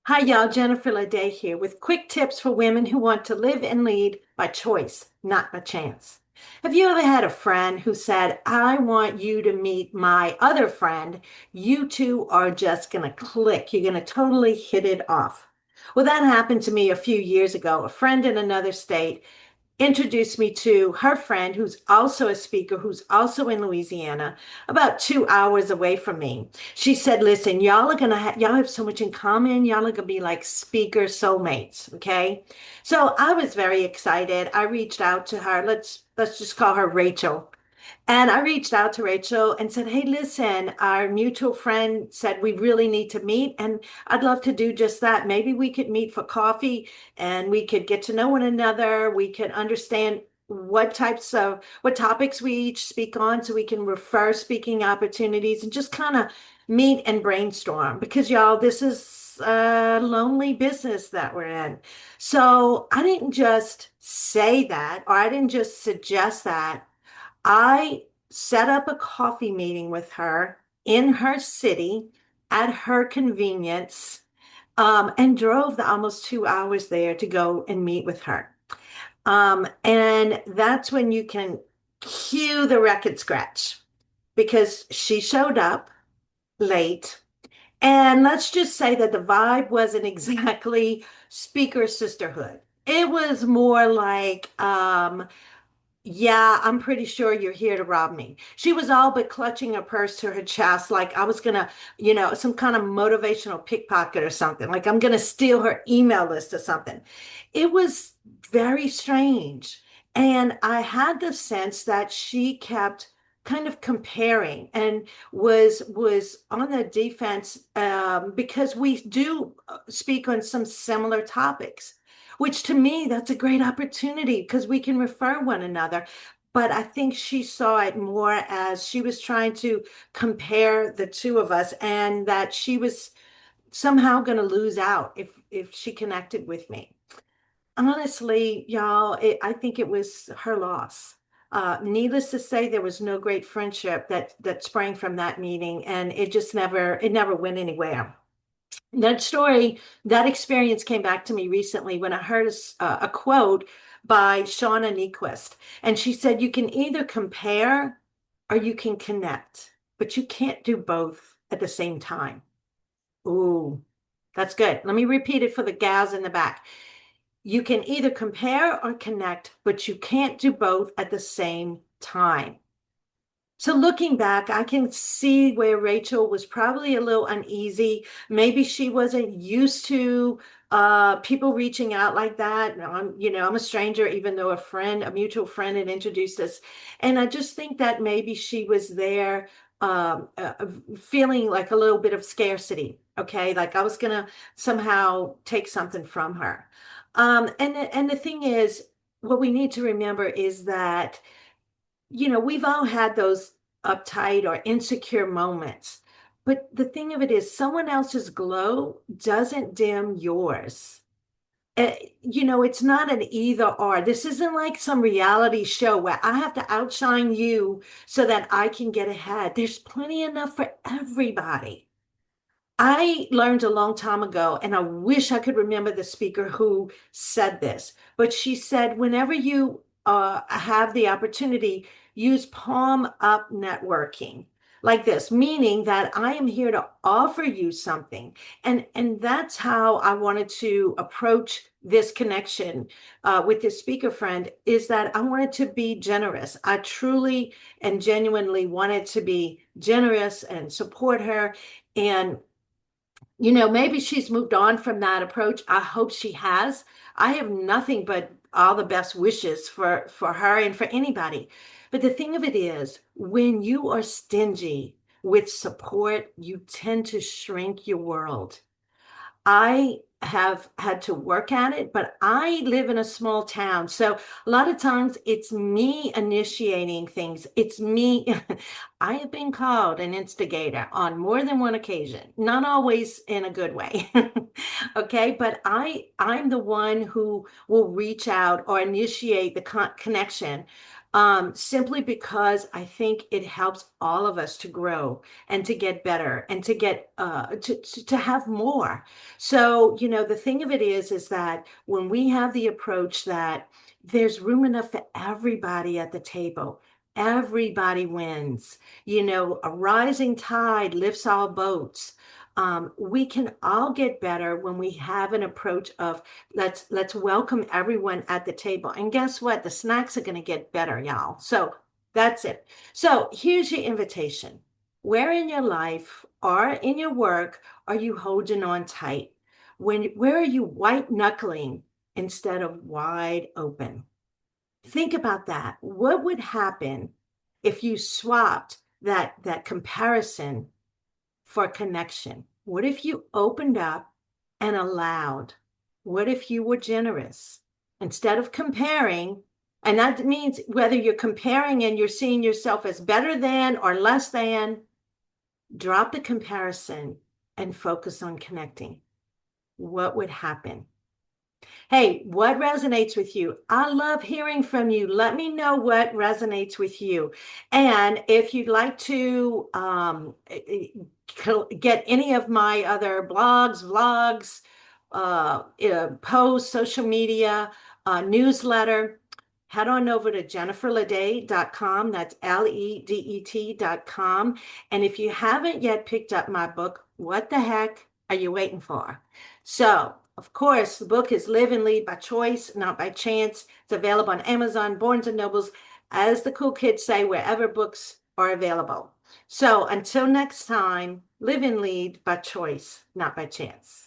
Hi, y'all. Jennifer Ledet here with quick tips for women who want to live and lead by choice, not by chance. Have you ever had a friend who said, I want you to meet my other friend? You two are just going to click. You're going to totally hit it off. Well, that happened to me a few years ago. A friend in another state introduced me to her friend who's also a speaker, who's also in Louisiana, about 2 hours away from me. She said, listen, y'all have so much in common. Y'all are gonna be like speaker soulmates. Okay. So I was very excited. I reached out to her. Let's just call her Rachel. And I reached out to Rachel and said, hey, listen, our mutual friend said we really need to meet, and I'd love to do just that. Maybe we could meet for coffee and we could get to know one another. We could understand what topics we each speak on so we can refer speaking opportunities and just kind of meet and brainstorm because, y'all, this is a lonely business that we're in. So I didn't just say that, or I didn't just suggest that. I set up a coffee meeting with her in her city at her convenience, and drove the almost 2 hours there to go and meet with her. And that's when you can cue the record scratch because she showed up late. And let's just say that the vibe wasn't exactly speaker sisterhood. It was more like, yeah, I'm pretty sure you're here to rob me. She was all but clutching her purse to her chest, like I was gonna, some kind of motivational pickpocket or something, like I'm gonna steal her email list or something. It was very strange. And I had the sense that she kept kind of comparing and was on the defense, because we do speak on some similar topics, which to me, that's a great opportunity because we can refer one another. But I think she saw it more as she was trying to compare the two of us and that she was somehow going to lose out if she connected with me. Honestly, y'all, I think it was her loss. Needless to say, there was no great friendship that sprang from that meeting, and it never went anywhere. That story, that experience came back to me recently when I heard a quote by Shauna Nequist. And she said, you can either compare or you can connect, but you can't do both at the same time. Ooh, that's good. Let me repeat it for the gals in the back. You can either compare or connect, but you can't do both at the same time. So looking back, I can see where Rachel was probably a little uneasy. Maybe she wasn't used to people reaching out like that. I'm a stranger, even though a mutual friend had introduced us. And I just think that maybe she was there, feeling like a little bit of scarcity. Okay, like I was gonna somehow take something from her. And the thing is, what we need to remember is that we've all had those uptight or insecure moments. But the thing of it is, someone else's glow doesn't dim yours. It's not an either or. This isn't like some reality show where I have to outshine you so that I can get ahead. There's plenty enough for everybody. I learned a long time ago, and I wish I could remember the speaker who said this, but she said, whenever you have the opportunity, use palm up networking like this, meaning that I am here to offer you something. And that's how I wanted to approach this connection with this speaker friend, is that I wanted to be generous. I truly and genuinely wanted to be generous and support her. And maybe she's moved on from that approach. I hope she has. I have nothing but all the best wishes for her and for anybody. But the thing of it is, when you are stingy with support, you tend to shrink your world. I have had to work at it, but I live in a small town. So a lot of times it's me initiating things. It's me. I have been called an instigator on more than one occasion, not always in a good way. Okay, but I'm the one who will reach out or initiate the connection. simply because I think it helps all of us to grow and to get better and to get to have more. So, the thing of it is that when we have the approach that there's room enough for everybody at the table, everybody wins. A rising tide lifts all boats. We can all get better when we have an approach of let's welcome everyone at the table. And guess what? The snacks are going to get better, y'all. So that's it. So here's your invitation. Where in your life or in your work are you holding on tight? Where are you white knuckling instead of wide open? Think about that. What would happen if you swapped that comparison for connection? What if you opened up and allowed? What if you were generous? Instead of comparing, and that means whether you're comparing and you're seeing yourself as better than or less than, drop the comparison and focus on connecting. What would happen? Hey, what resonates with you? I love hearing from you. Let me know what resonates with you. And if you'd like to get any of my other blogs, vlogs, posts, social media, newsletter, head on over to jenniferledet.com. That's LEDET.com. And if you haven't yet picked up my book, what the heck are you waiting for? So, of course, the book is Live and Lead by Choice, Not by Chance. It's available on Amazon, Barnes and Nobles, as the cool kids say, wherever books are available. So until next time, live and lead by choice, not by chance.